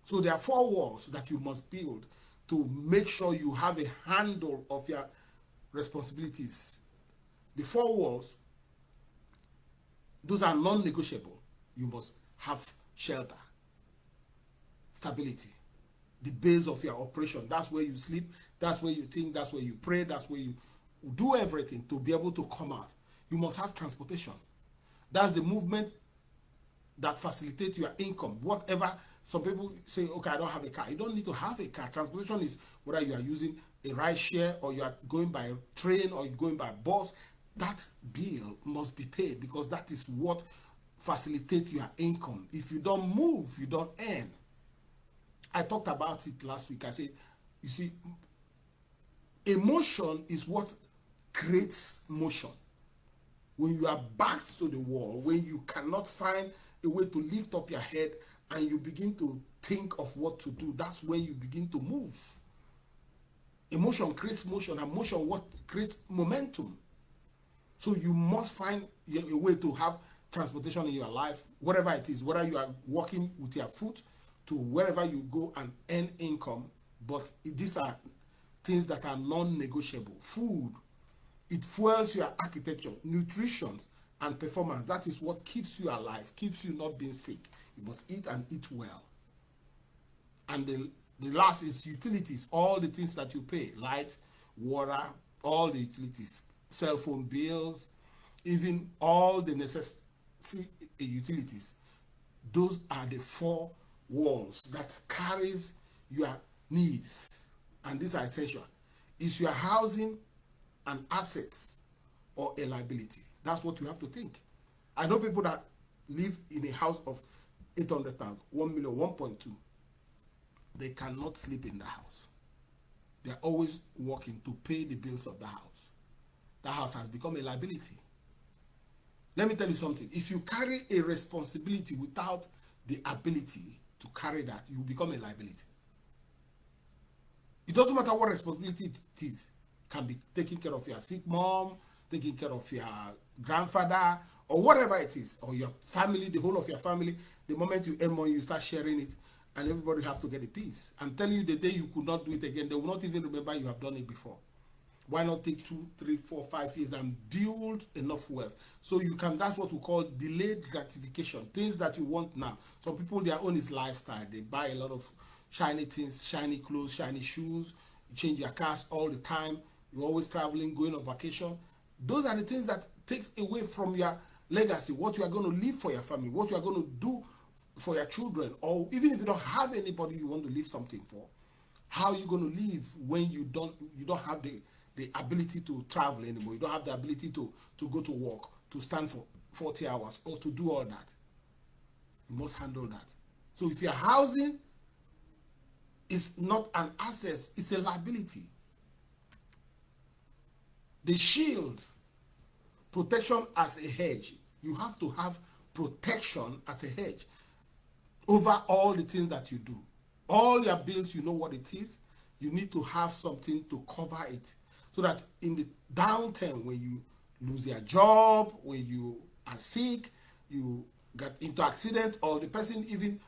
So there are 4 walls that you must build to make sure you have a handle of your responsibilities. The 4 walls, those are non-negotiable. You must have shelter, stability, the base of your operation. That's where you sleep, that's where you think, that's where you pray, that's where you do everything to be able to come out. You must have transportation. That's the movement that facilitates your income. Whatever, some people say, okay, I don't have a car. You don't need to have a car. Transportation is whether you are using a ride share or you are going by train or you're going by bus. That bill must be paid because that is what facilitates your income. If you don't move, you don't earn. I talked about it last week. I said, you see, emotion is what creates motion. When you are backed to the wall, when you cannot find a way to lift up your head and you begin to think of what to do, that's when you begin to move. Emotion creates motion, and motion what creates momentum. So you must find a way to have transportation in your life, whatever it is, whether you are walking with your foot to wherever you go and earn income. But these are things that are non-negotiable. Food, it fuels your architecture, nutrition, and performance. That is what keeps you alive, keeps you not being sick. You must eat and eat well. And the last is utilities, all the things that you pay, light, water, all the utilities, cell phone bills, even all the necessary utilities. Those are the 4 walls that carries your needs, and these are essential. Is your housing an asset or a liability? That's what you have to think. I know people that live in a house of 800,000, 1 million, 1.2. They cannot sleep in the house. They're always working to pay the bills of the house. The house has become a liability. Let me tell you something. If you carry a responsibility without the ability to carry that, you become a liability. It doesn't matter what responsibility it is. It can be taking care of your sick mom, taking care of your grandfather, or whatever it is, or your family, the whole of your family. The moment you earn money, you start sharing it, and everybody have to get a piece. I'm telling you, the day you could not do it again, they will not even remember you have done it before. Why not take 2, 3, 4, 5 years and build enough wealth? So you can, that's what we call delayed gratification, things that you want now. Some people, their own is lifestyle. They buy a lot of shiny things, shiny clothes, shiny shoes. You change your cars all the time. You're always traveling, going on vacation. Those are the things that takes away from your legacy, what you are going to leave for your family, what you are going to do for your children, or even if you don't have anybody you want to leave something for, how are you going to live when you don't have the ability to travel anymore? You don't have the ability to go to work, to stand for 40 hours, or to do all that. You must handle that. So if your housing is not an asset, it's a liability. The shield, protection as a hedge. You have to have protection as a hedge over all the things that you do. All your bills, you know what it is. You need to have something to cover it, so that in the downturn, when you lose your job, when you are sick, you get into accident, or the person even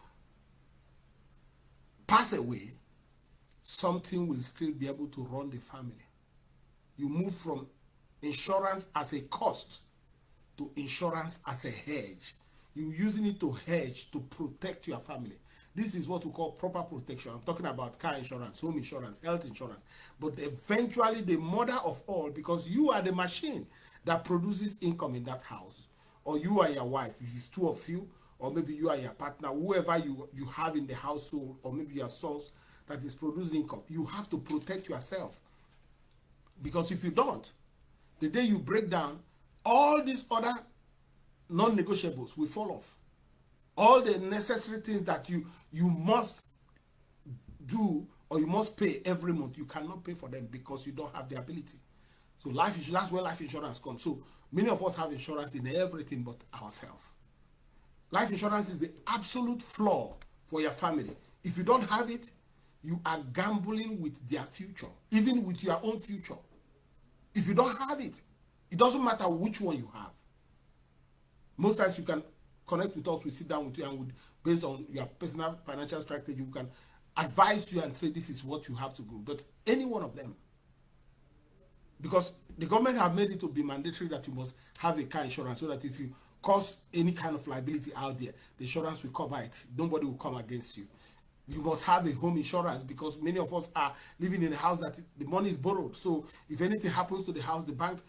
pass away, something will still be able to run the family. You move from insurance as a cost to insurance as a hedge. You're using it to hedge, to protect your family. This is what we call proper protection. I'm talking about car insurance, home insurance, health insurance. But eventually, the mother of all, because you are the machine that produces income in that house, or you are your wife, if it's 2 of you, or maybe you are your partner, whoever you have in the household, or maybe your source that is producing income, you have to protect yourself. Because if you don't, the day you break down, all these other non-negotiables will fall off. All the necessary things that you must do or you must pay every month, you cannot pay for them because you don't have the ability. So life insurance, that's where life insurance comes. So many of us have insurance in everything but ourselves. Life insurance is the absolute flaw for your family. If you don't have it, you are gambling with their future, even with your own future. If you don't have it, it doesn't matter which one you have. Most times you can connect with us. We sit down with you and we, based on your personal financial strategy, we can advise you and say this is what you have to do. But any one of them, because the government have made it to be mandatory that you must have a car insurance, so that if you cause any kind of liability out there, the insurance will cover it. Nobody will come against you. You must have a home insurance, because many of us are living in a house that the money is borrowed. So if anything happens to the house, the bank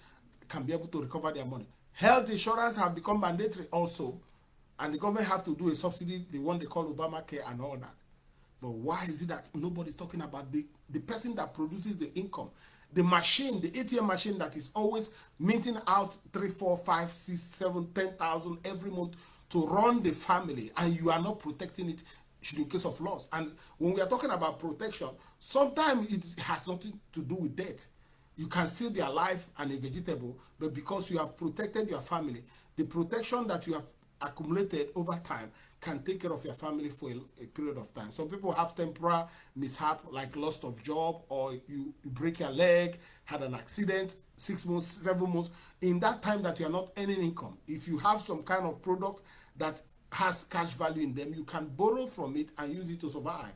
can be able to recover their money. Health insurance have become mandatory also, and the government have to do a subsidy, the one they call Obamacare and all that. But why is it that nobody's talking about the person that produces the income? The machine, the ATM machine that is always minting out 3, 4, 5, 6, 7, 10,000 every month to run the family, and you are not protecting it in case of loss. And when we are talking about protection, sometimes it has nothing to do with death. You can still be alive and a vegetable, but because you have protected your family, the protection that you have accumulated over time can take care of your family for a period of time. Some people have temporal mishap like loss of job, or you break your leg, had an accident, 6 months, 7 months. In that time that you are not earning income, if you have some kind of product that has cash value in them, you can borrow from it and use it to survive.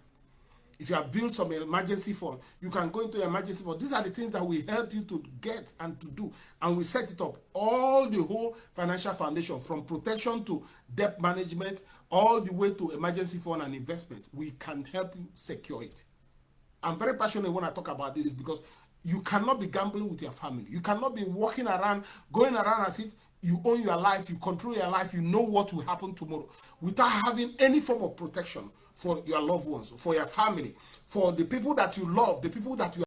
If you have built some emergency fund, you can go into emergency fund. These are the things that will help you to get and to do. And we set it up. All the whole financial foundation, from protection to debt management, all the way to emergency fund and investment, we can help you secure it. I'm very passionate when I talk about this, because you cannot be gambling with your family. You cannot be walking around, going around as if you own your life, you control your life, you know what will happen tomorrow, without having any form of protection for your loved ones, for your family, for the people that you love, the people that you